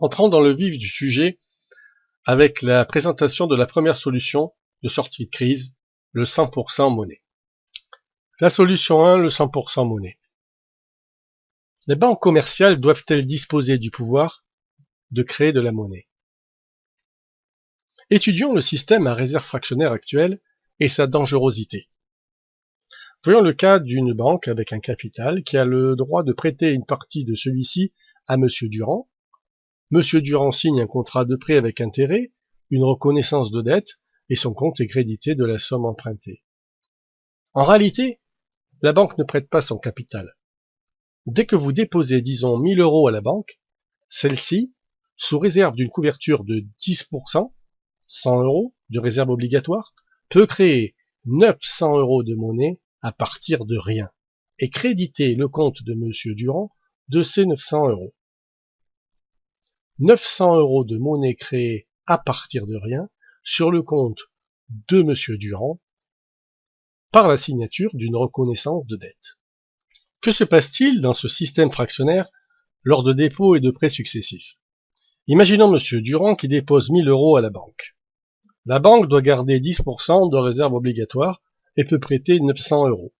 Entrons dans le vif du sujet avec la présentation de la première solution de sortie de crise, le 100% monnaie. La solution 1, le 100% monnaie. Les banques commerciales doivent-elles disposer du pouvoir de créer de la monnaie? Étudions le système à réserve fractionnaire actuel et sa dangerosité. Voyons le cas d'une banque avec un capital qui a le droit de prêter une partie de celui-ci à M. Durand. M. Durand signe un contrat de prêt avec intérêt, une reconnaissance de dette, et son compte est crédité de la somme empruntée. En réalité, la banque ne prête pas son capital. Dès que vous déposez, disons, 1000 € à la banque, celle-ci, sous réserve d'une couverture de 10%, 100 € de réserve obligatoire, peut créer 900 € de monnaie à partir de rien et créditer le compte de M. Durand de ces 900 €. 900 € de monnaie créée à partir de rien sur le compte de M. Durand par la signature d'une reconnaissance de dette. Que se passe-t-il dans ce système fractionnaire lors de dépôts et de prêts successifs? Imaginons M. Durand qui dépose 1000 € à la banque. La banque doit garder 10% de réserve obligatoire et peut prêter 900 €.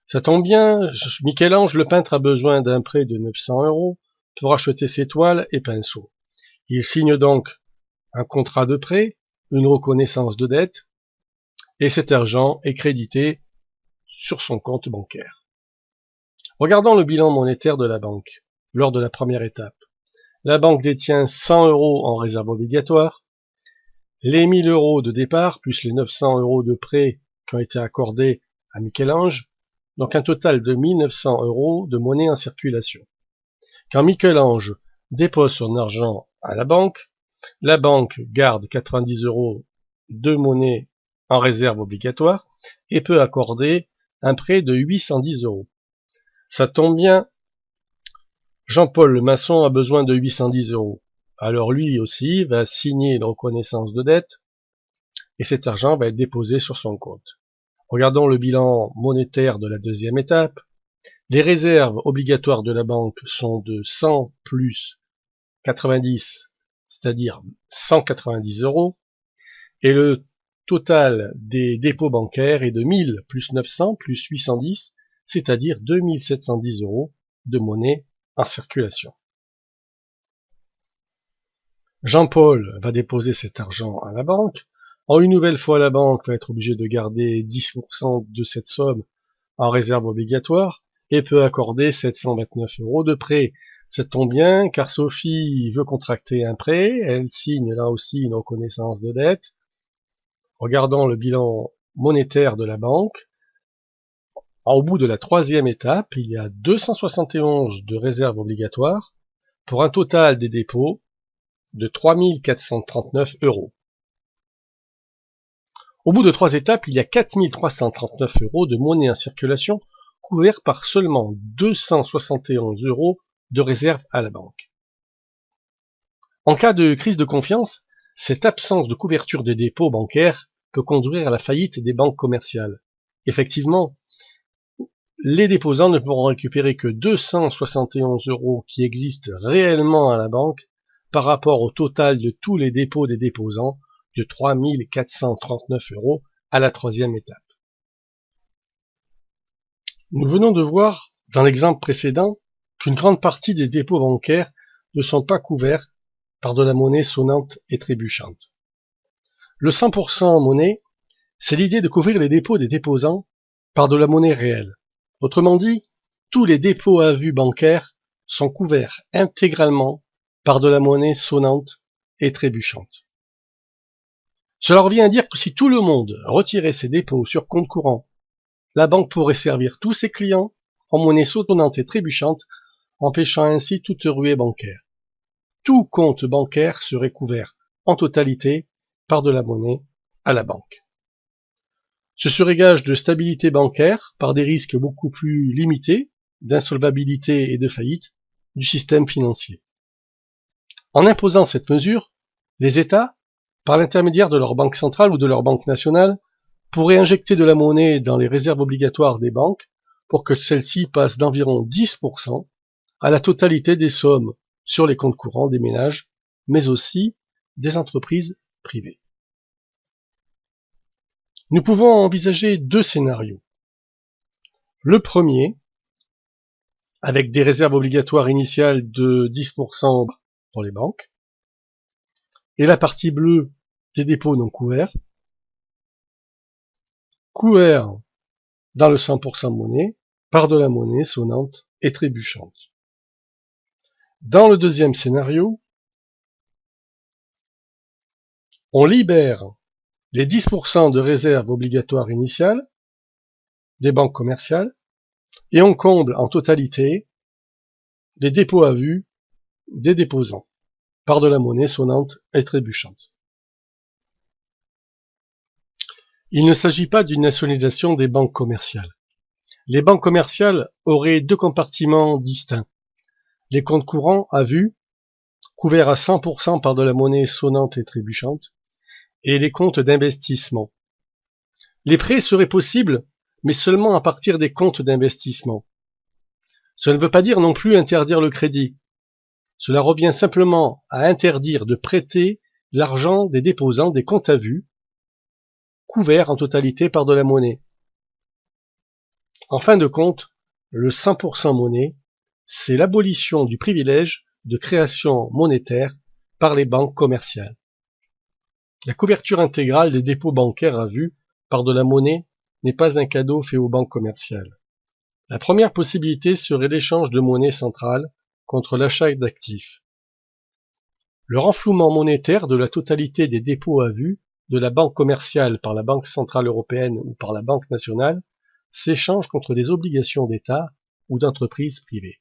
Ça tombe bien, Michel-Ange le peintre a besoin d'un prêt de 900 € pour acheter ses toiles et pinceaux. Il signe donc un contrat de prêt, une reconnaissance de dette, et cet argent est crédité sur son compte bancaire. Regardons le bilan monétaire de la banque lors de la première étape. La banque détient 100 € en réserve obligatoire, les 1000 € de départ plus les 900 € de prêt qui ont été accordés à Michel-Ange, donc un total de 1900 € de monnaie en circulation. Quand Michel-Ange dépose son argent à la banque garde 90 € de monnaie en réserve obligatoire et peut accorder un prêt de 810 €. Ça tombe bien, Jean-Paul le maçon a besoin de 810 €. Alors lui aussi va signer une reconnaissance de dette et cet argent va être déposé sur son compte. Regardons le bilan monétaire de la deuxième étape. Les réserves obligatoires de la banque sont de 100 plus 90, c'est-à-dire 190 €, et le total des dépôts bancaires est de 1000 plus 900 plus 810, c'est-à-dire 2710 € de monnaie en circulation. Jean-Paul va déposer cet argent à la banque. Une nouvelle fois, la banque va être obligée de garder 10% de cette somme en réserve obligatoire et peut accorder 729 € de prêt. Ça tombe bien car Sophie veut contracter un prêt, elle signe là aussi une reconnaissance de dette. Regardons le bilan monétaire de la banque. Au bout de la troisième étape, il y a 271 de réserve obligatoire pour un total des dépôts de 3439 €. Au bout de 3 étapes, il y a 4339 € de monnaie en circulation couvert par seulement 271 € de réserve à la banque. En cas de crise de confiance, cette absence de couverture des dépôts bancaires peut conduire à la faillite des banques commerciales. Effectivement, les déposants ne pourront récupérer que 271 € qui existent réellement à la banque par rapport au total de tous les dépôts des déposants de 3439 € à la troisième étape. Nous venons de voir, dans l'exemple précédent, qu'une grande partie des dépôts bancaires ne sont pas couverts par de la monnaie sonnante et trébuchante. Le 100% monnaie, c'est l'idée de couvrir les dépôts des déposants par de la monnaie réelle. Autrement dit, tous les dépôts à vue bancaires sont couverts intégralement par de la monnaie sonnante et trébuchante. Cela revient à dire que si tout le monde retirait ses dépôts sur compte courant, la banque pourrait servir tous ses clients en monnaie sonnante et trébuchante, empêchant ainsi toute ruée bancaire. Tout compte bancaire serait couvert en totalité par de la monnaie à la banque. Ce serait gage de stabilité bancaire par des risques beaucoup plus limités d'insolvabilité et de faillite du système financier. En imposant cette mesure, les États, par l'intermédiaire de leur banque centrale ou de leur banque nationale, pourraient injecter de la monnaie dans les réserves obligatoires des banques pour que celles-ci passent d'environ 10% à la totalité des sommes sur les comptes courants des ménages, mais aussi des entreprises privées. Nous pouvons envisager deux scénarios. Le premier, avec des réserves obligatoires initiales de 10% pour les banques, et la partie bleue des dépôts non couverts, couverts dans le 100% monnaie par de la monnaie sonnante et trébuchante. Dans le deuxième scénario, on libère les 10% de réserves obligatoires initiales des banques commerciales et on comble en totalité les dépôts à vue des déposants par de la monnaie sonnante et trébuchante. Il ne s'agit pas d'une nationalisation des banques commerciales. Les banques commerciales auraient deux compartiments distincts. Les comptes courants à vue, couverts à 100% par de la monnaie sonnante et trébuchante, et les comptes d'investissement. Les prêts seraient possibles, mais seulement à partir des comptes d'investissement. Cela ne veut pas dire non plus interdire le crédit. Cela revient simplement à interdire de prêter l'argent des déposants des comptes à vue, couverts en totalité par de la monnaie. En fin de compte, le 100% monnaie, c'est l'abolition du privilège de création monétaire par les banques commerciales. La couverture intégrale des dépôts bancaires à vue par de la monnaie n'est pas un cadeau fait aux banques commerciales. La première possibilité serait l'échange de monnaie centrale contre l'achat d'actifs. Le renflouement monétaire de la totalité des dépôts à vue de la banque commerciale par la Banque centrale européenne ou par la Banque nationale s'échange contre des obligations d'État ou d'entreprises privées.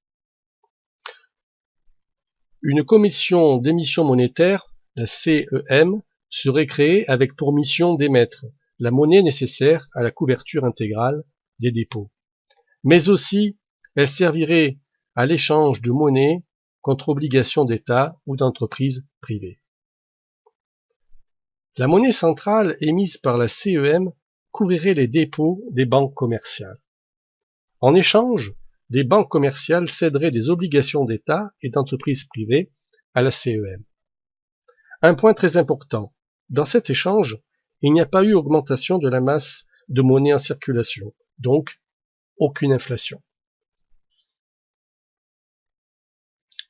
Une commission d'émission monétaire, la CEM, serait créée avec pour mission d'émettre la monnaie nécessaire à la couverture intégrale des dépôts. Mais aussi, elle servirait à l'échange de monnaie contre obligations d'État ou d'entreprises privées. La monnaie centrale émise par la CEM couvrirait les dépôts des banques commerciales. En échange, des banques commerciales céderaient des obligations d'État et d'entreprises privées à la CEM. Un point très important, dans cet échange, il n'y a pas eu augmentation de la masse de monnaie en circulation, donc aucune inflation.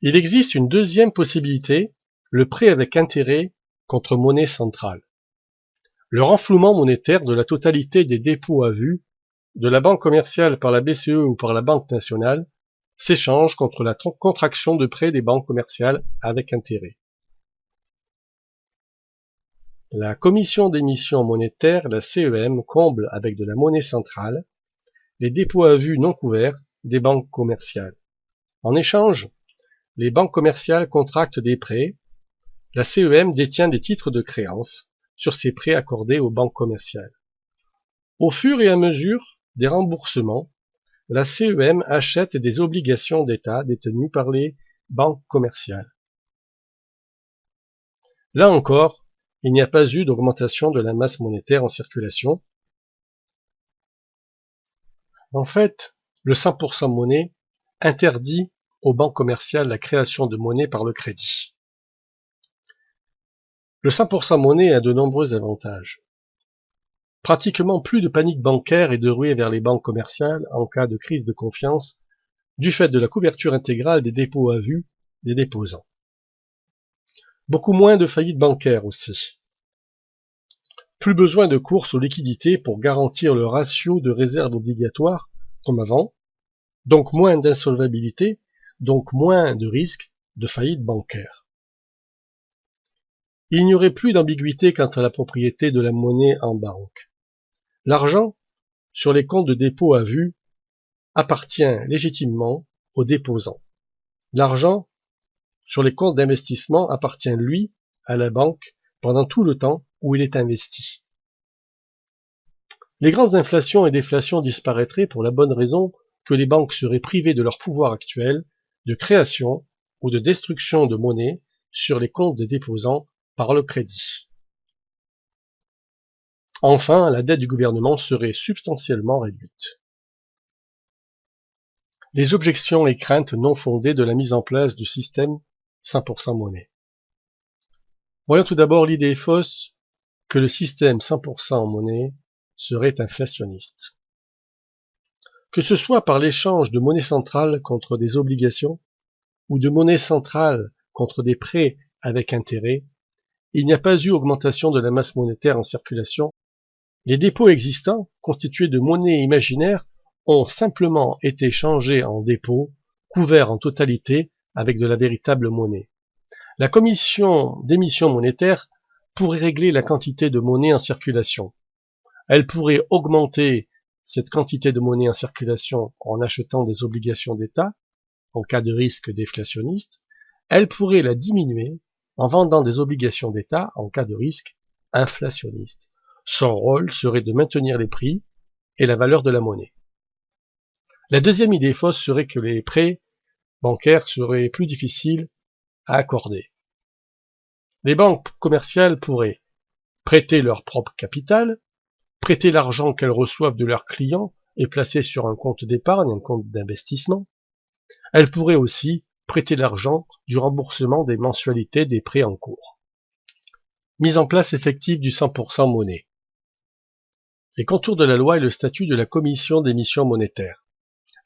Il existe une deuxième possibilité, le prêt avec intérêt contre monnaie centrale. Le renflouement monétaire de la totalité des dépôts à vue de la banque commerciale par la BCE ou par la Banque nationale s'échange contre la contraction de prêt des banques commerciales avec intérêt. La commission d'émission monétaire, la CEM, comble avec de la monnaie centrale les dépôts à vue non couverts des banques commerciales. En échange, les banques commerciales contractent des prêts. La CEM détient des titres de créance sur ces prêts accordés aux banques commerciales. Au fur et à mesure des remboursements, la CEM achète des obligations d'État détenues par les banques commerciales. Là encore, il n'y a pas eu d'augmentation de la masse monétaire en circulation. En fait, le 100% monnaie interdit aux banques commerciales la création de monnaie par le crédit. Le 100% monnaie a de nombreux avantages. Pratiquement plus de panique bancaire et de ruée vers les banques commerciales en cas de crise de confiance du fait de la couverture intégrale des dépôts à vue des déposants. Beaucoup moins de faillites bancaires aussi. Plus besoin de courses aux liquidités pour garantir le ratio de réserve obligatoire comme avant, donc moins d'insolvabilité, donc moins de risque de faillite bancaire. Il n'y aurait plus d'ambiguïté quant à la propriété de la monnaie en banque. L'argent sur les comptes de dépôt à vue appartient légitimement aux déposants. L'argent sur les comptes d'investissement appartient, lui, à la banque pendant tout le temps où il est investi. Les grandes inflations et déflations disparaîtraient pour la bonne raison que les banques seraient privées de leur pouvoir actuel de création ou de destruction de monnaie sur les comptes des déposants par le crédit. Enfin, la dette du gouvernement serait substantiellement réduite. Les objections et craintes non fondées de la mise en place de systèmes 100% monnaie. Voyons tout d'abord l'idée fausse que le système 100% monnaie serait inflationniste. Que ce soit par l'échange de monnaie centrale contre des obligations ou de monnaie centrale contre des prêts avec intérêt, il n'y a pas eu augmentation de la masse monétaire en circulation. Les dépôts existants, constitués de monnaie imaginaire, ont simplement été changés en dépôts, couverts en totalité avec de la véritable monnaie. La commission d'émission monétaire pourrait régler la quantité de monnaie en circulation. Elle pourrait augmenter cette quantité de monnaie en circulation en achetant des obligations d'État, en cas de risque déflationniste. Elle pourrait la diminuer en vendant des obligations d'État en cas de risque inflationniste. Son rôle serait de maintenir les prix et la valeur de la monnaie. La deuxième idée fausse serait que les prêts bancaires seraient plus difficiles à accorder. Les banques commerciales pourraient prêter leur propre capital, prêter l'argent qu'elles reçoivent de leurs clients et placer sur un compte d'épargne, un compte d'investissement. Elles pourraient aussi prêter l'argent du remboursement des mensualités des prêts en cours. Mise en place effective du 100% monnaie. Les contours de la loi et le statut de la commission d'émission monétaire.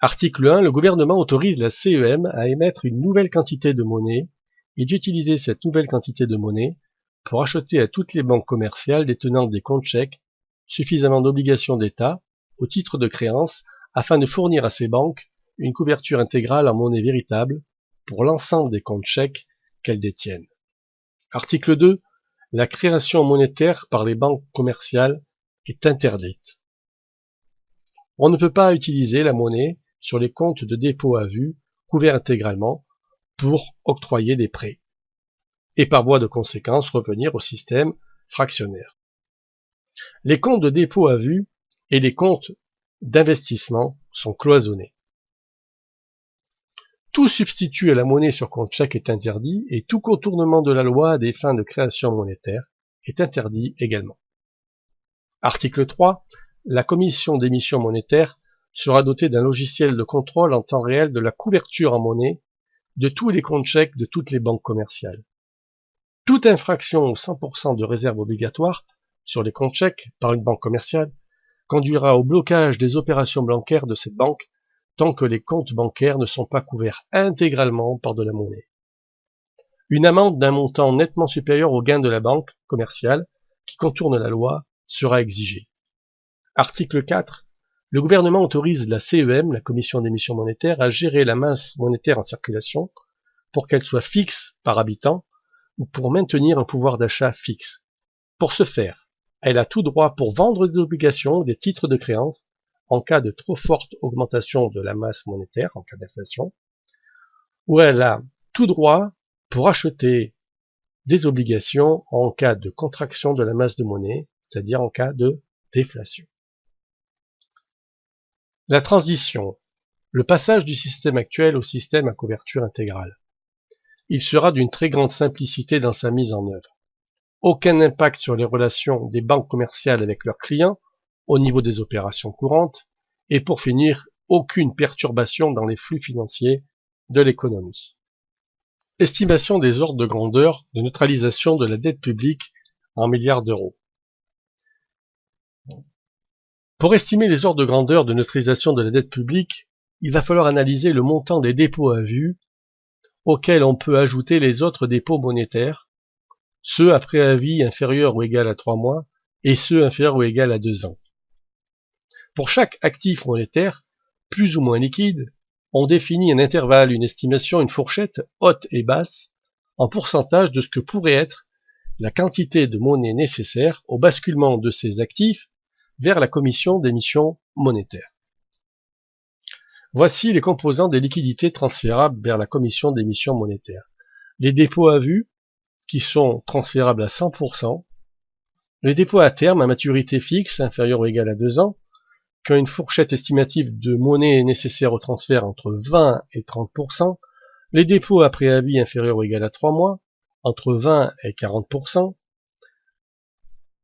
Article 1. Le gouvernement autorise la CEM à émettre une nouvelle quantité de monnaie et d'utiliser cette nouvelle quantité de monnaie pour acheter à toutes les banques commerciales détenant des comptes chèques suffisamment d'obligations d'État au titre de créance afin de fournir à ces banques une couverture intégrale en monnaie véritable pour l'ensemble des comptes chèques qu'elles détiennent. Article 2. La création monétaire par les banques commerciales est interdite. On ne peut pas utiliser la monnaie sur les comptes de dépôt à vue couverts intégralement pour octroyer des prêts et par voie de conséquence revenir au système fractionnaire. Les comptes de dépôt à vue et les comptes d'investissement sont cloisonnés. Tout substitut à la monnaie sur compte chèque est interdit et tout contournement de la loi à des fins de création monétaire est interdit également. Article 3. La commission d'émission monétaire sera dotée d'un logiciel de contrôle en temps réel de la couverture en monnaie de tous les comptes chèques de toutes les banques commerciales. Toute infraction au 100% de réserve obligatoire sur les comptes chèques par une banque commerciale conduira au blocage des opérations bancaires de cette banque tant que les comptes bancaires ne sont pas couverts intégralement par de la monnaie. Une amende d'un montant nettement supérieur au gain de la banque commerciale qui contourne la loi sera exigée. Article 4. Le gouvernement autorise la CEM, la commission d'émission monétaire, à gérer la masse monétaire en circulation pour qu'elle soit fixe par habitant ou pour maintenir un pouvoir d'achat fixe. Pour ce faire, elle a tout droit pour vendre des obligations ou des titres de créance en cas de trop forte augmentation de la masse monétaire, en cas d'inflation, ou elle a tout droit pour acheter des obligations en cas de contraction de la masse de monnaie, c'est-à-dire en cas de déflation. La transition, le passage du système actuel au système à couverture intégrale. Il sera d'une très grande simplicité dans sa mise en œuvre. Aucun impact sur les relations des banques commerciales avec leurs clients au niveau des opérations courantes et pour finir, aucune perturbation dans les flux financiers de l'économie. Estimation des ordres de grandeur de neutralisation de la dette publique en milliards d'euros. Pour estimer les ordres de grandeur de neutralisation de la dette publique, il va falloir analyser le montant des dépôts à vue auxquels on peut ajouter les autres dépôts monétaires, ceux à préavis inférieurs ou égal à 3 mois et ceux inférieurs ou égal à 2 ans. Pour chaque actif monétaire, plus ou moins liquide, on définit un intervalle, une estimation, une fourchette haute et basse en pourcentage de ce que pourrait être la quantité de monnaie nécessaire au basculement de ces actifs vers la commission d'émission monétaire. Voici les composants des liquidités transférables vers la commission d'émission monétaire. Les dépôts à vue, qui sont transférables à 100%, les dépôts à terme à maturité fixe inférieure ou égale à 2 ans, qui ont une fourchette estimative de monnaie nécessaire au transfert entre 20 et 30%, les dépôts à préavis inférieurs ou égal à 3 mois, entre 20 et 40%,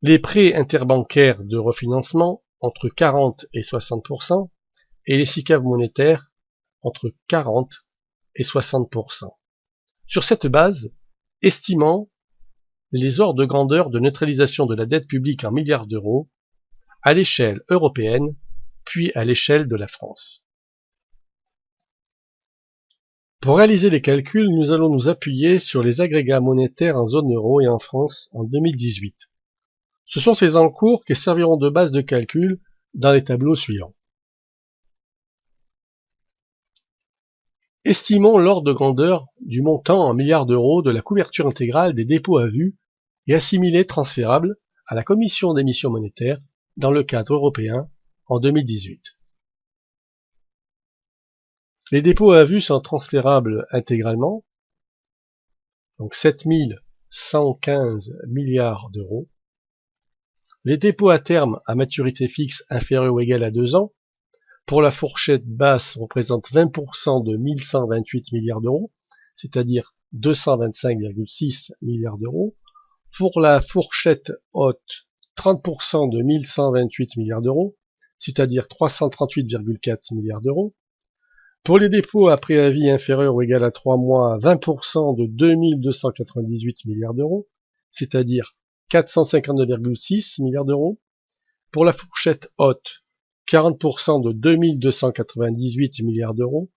les prêts interbancaires de refinancement, entre 40 et 60%, et les SICAV monétaires, entre 40 et 60%. Sur cette base, estimant les ordres de grandeur de neutralisation de la dette publique en milliards d'euros à l'échelle européenne, puis à l'échelle de la France. Pour réaliser les calculs, nous allons nous appuyer sur les agrégats monétaires en zone euro et en France en 2018. Ce sont ces encours qui serviront de base de calcul dans les tableaux suivants. Estimons l'ordre de grandeur du montant en milliards d'euros de la couverture intégrale des dépôts à vue et assimilés transférables à la Commission d'émission monétaire dans le cadre européen en 2018. Les dépôts à vue sont transférables intégralement, donc 7 115 milliards d'euros. Les dépôts à terme à maturité fixe inférieure ou égale à 2 ans, pour la fourchette basse, représentent 20% de 1128 milliards d'euros, c'est-à-dire 225,6 milliards d'euros. Pour la fourchette haute, 30% de 1128 milliards d'euros, c'est-à-dire 338,4 milliards d'euros. Pour les dépôts à préavis inférieurs ou égal à 3 mois, 20% de 2298 milliards d'euros, c'est-à-dire 459,6 milliards d'euros. Pour la fourchette haute, 40% de 2298 milliards d'euros,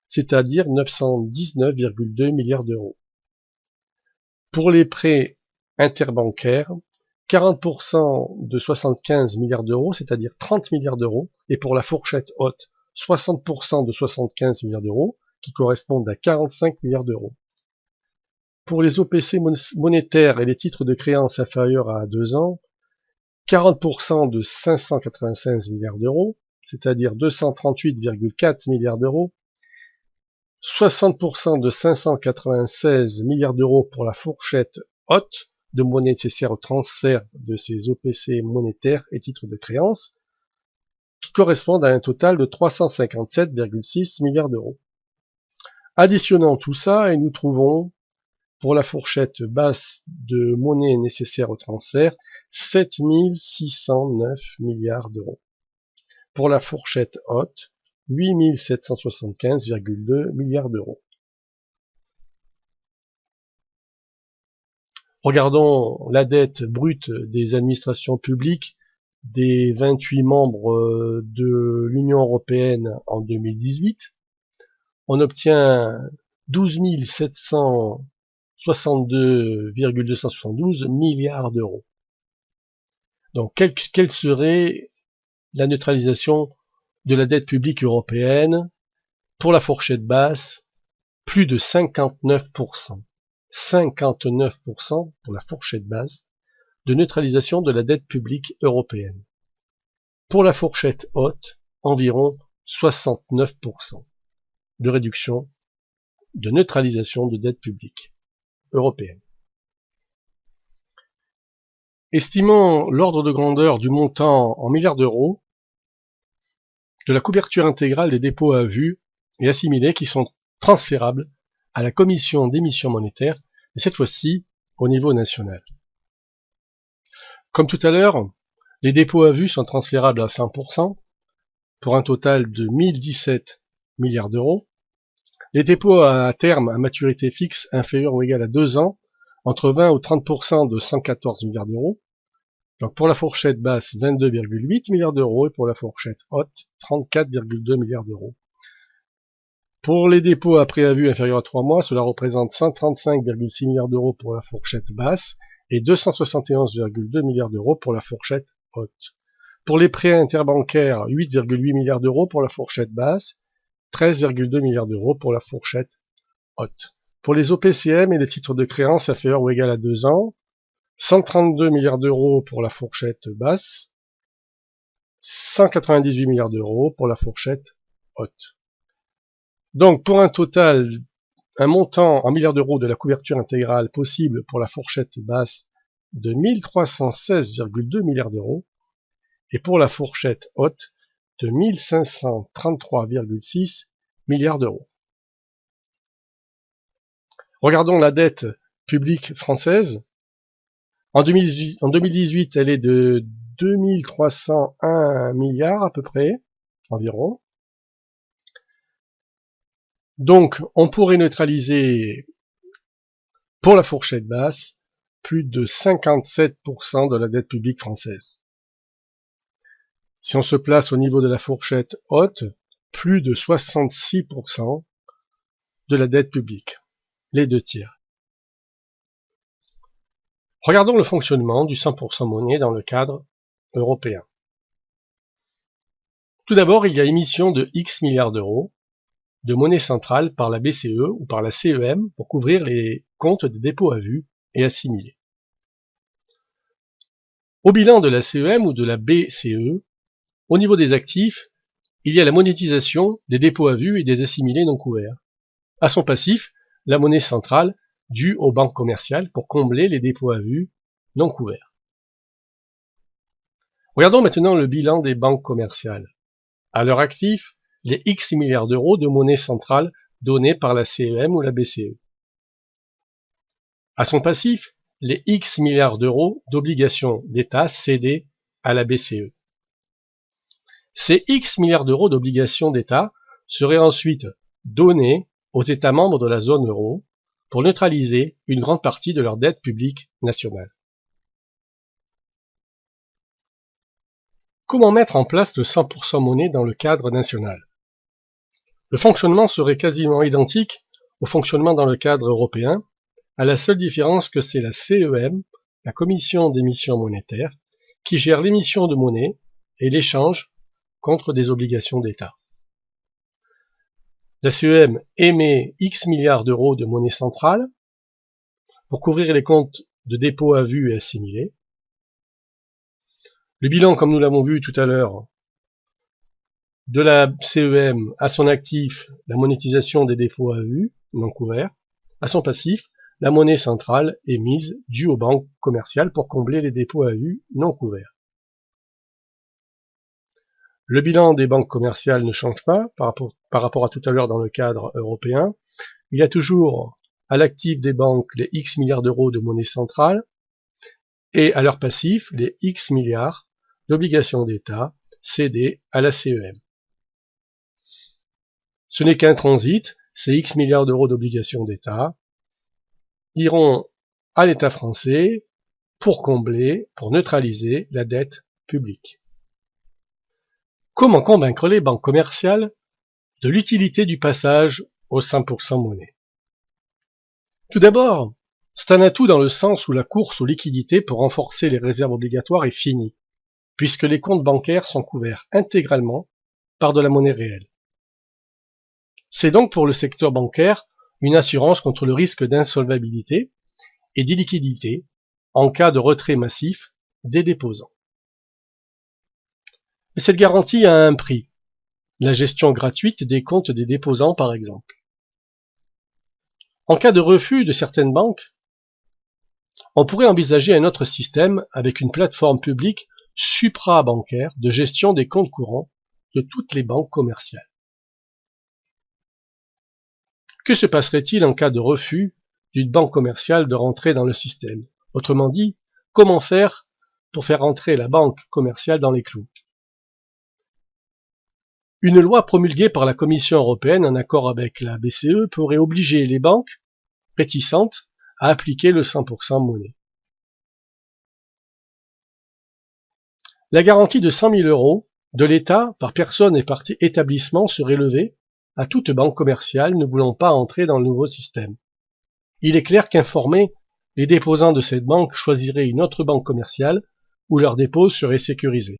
c'est-à-dire 919,2 milliards d'euros. Pour les prêts interbancaires, 40% de 75 milliards d'euros, c'est-à-dire 30 milliards d'euros, et pour la fourchette haute, 60% de 75 milliards d'euros, qui correspondent à 45 milliards d'euros. Pour les OPC monétaires et les titres de créance inférieurs à 2 ans, 40% de 596 milliards d'euros, c'est-à-dire 238,4 milliards d'euros, 60% de 596 milliards d'euros pour la fourchette haute de monnaie nécessaire au transfert de ces OPC monétaires et titres de créance, qui correspondent à un total de 357,6 milliards d'euros. Additionnons tout ça et nous trouvons, pour la fourchette basse de monnaie nécessaire au transfert, 7 609 milliards d'euros. Pour la fourchette haute, 8 775,2 milliards d'euros. Regardons la dette brute des administrations publiques des 28 membres de l'Union européenne en 2018. On obtient 12 762,272 milliards d'euros. Donc, quelle serait la neutralisation de la dette publique européenne pour la fourchette basse? Plus de 59%. 59% pour la fourchette basse de neutralisation de la dette publique européenne. Pour la fourchette haute, environ 69% de réduction de neutralisation de dette publique européenne. Estimant l'ordre de grandeur du montant en milliards d'euros de la couverture intégrale des dépôts à vue et assimilés qui sont transférables à la Commission d'émission monétaire, et cette fois-ci au niveau national. Comme tout à l'heure, les dépôts à vue sont transférables à 100% pour un total de 1017 milliards d'euros. Les dépôts à terme à maturité fixe inférieure ou égale à 2 ans, entre 20 ou 30% de 114 milliards d'euros. Donc pour la fourchette basse, 22,8 milliards d'euros et pour la fourchette haute, 34,2 milliards d'euros. Pour les dépôts à préavis inférieurs à 3 mois, cela représente 135,6 milliards d'euros pour la fourchette basse et 271,2 milliards d'euros pour la fourchette haute. Pour les prêts interbancaires, 8,8 milliards d'euros pour la fourchette basse, 13,2 milliards d'euros pour la fourchette haute. Pour les OPCM et les titres de créance inférieurs ou égales à 2 ans, 132 milliards d'euros pour la fourchette basse, 198 milliards d'euros pour la fourchette haute. Donc pour un total, un montant en milliards d'euros de la couverture intégrale possible pour la fourchette basse de 1316,2 milliards d'euros et pour la fourchette haute de 1533,6 milliards d'euros. Regardons la dette publique française. En 2018, elle est de 2301 milliards à peu près, environ. Donc, on pourrait neutraliser Pour la fourchette basse, plus de 57% de la dette publique française. Si on se place au niveau de la fourchette haute, plus de 66% de la dette publique, les 2/3. Regardons le fonctionnement du 100% monnaie dans le cadre européen. Tout d'abord, il y a émission de X milliards d'euros de monnaie centrale par la BCE ou par la CEM pour couvrir les comptes de dépôt à vue et assimilés. Au bilan de la CEM ou de la BCE, au niveau des actifs, il y a la monétisation des dépôts à vue et des assimilés non couverts. À son passif, la monnaie centrale due aux banques commerciales pour combler les dépôts à vue non couverts. Regardons maintenant le bilan des banques commerciales. À leur actif, les X milliards d'euros de monnaie centrale donnés par la CEM ou la BCE. À son passif, les X milliards d'euros d'obligations d'État cédées à la BCE. Ces X milliards d'euros d'obligations d'État seraient ensuite donnés aux États membres de la zone euro pour neutraliser une grande partie de leur dette publique nationale. Comment mettre en place le 100% monnaie dans le cadre national? Le fonctionnement serait quasiment identique au fonctionnement dans le cadre européen, à la seule différence que c'est la CEM, la Commission d'émission monétaire, qui gère l'émission de monnaie et l'échange contre des obligations d'État. La CEM émet X milliards d'euros de monnaie centrale pour couvrir les comptes de dépôt à vue et assimilés. Le bilan, comme nous l'avons vu tout à l'heure, de la CEM à son actif, la monétisation des dépôts à vue non couverts, à son passif, la monnaie centrale émise due aux banques commerciales pour combler les dépôts à vue non couverts. Le bilan des banques commerciales ne change pas par rapport à tout à l'heure dans le cadre européen. Il y a toujours à l'actif des banques les X milliards d'euros de monnaie centrale et à leur passif les X milliards d'obligations d'État cédées à la CEM. Ce n'est qu'un transit, ces X milliards d'euros d'obligations d'État iront à l'État français pour combler, pour neutraliser la dette publique. Comment convaincre les banques commerciales de l'utilité du passage au 100% monnaie? Tout d'abord, c'est un atout dans le sens où la course aux liquidités pour renforcer les réserves obligatoires est finie, puisque les comptes bancaires sont couverts intégralement par de la monnaie réelle. C'est donc pour le secteur bancaire une assurance contre le risque d'insolvabilité et d'illiquidité en cas de retrait massif des déposants. Mais cette garantie a un prix, la gestion gratuite des comptes des déposants par exemple. En cas de refus de certaines banques, on pourrait envisager un autre système avec une plateforme publique supra-bancaire de gestion des comptes courants de toutes les banques commerciales. Que se passerait-il en cas de refus d'une banque commerciale de rentrer dans le système? Autrement dit, comment faire pour faire entrer la banque commerciale dans les clous? Une loi promulguée par la Commission européenne en accord avec la BCE pourrait obliger les banques réticentes à appliquer le 100% monnaie. La garantie de 100 000 € de l'État par personne et par établissement serait levée à toute banque commerciale ne voulant pas entrer dans le nouveau système. Il est clair qu'informés, les déposants de cette banque choisiraient une autre banque commerciale où leurs dépôts seraient sécurisés.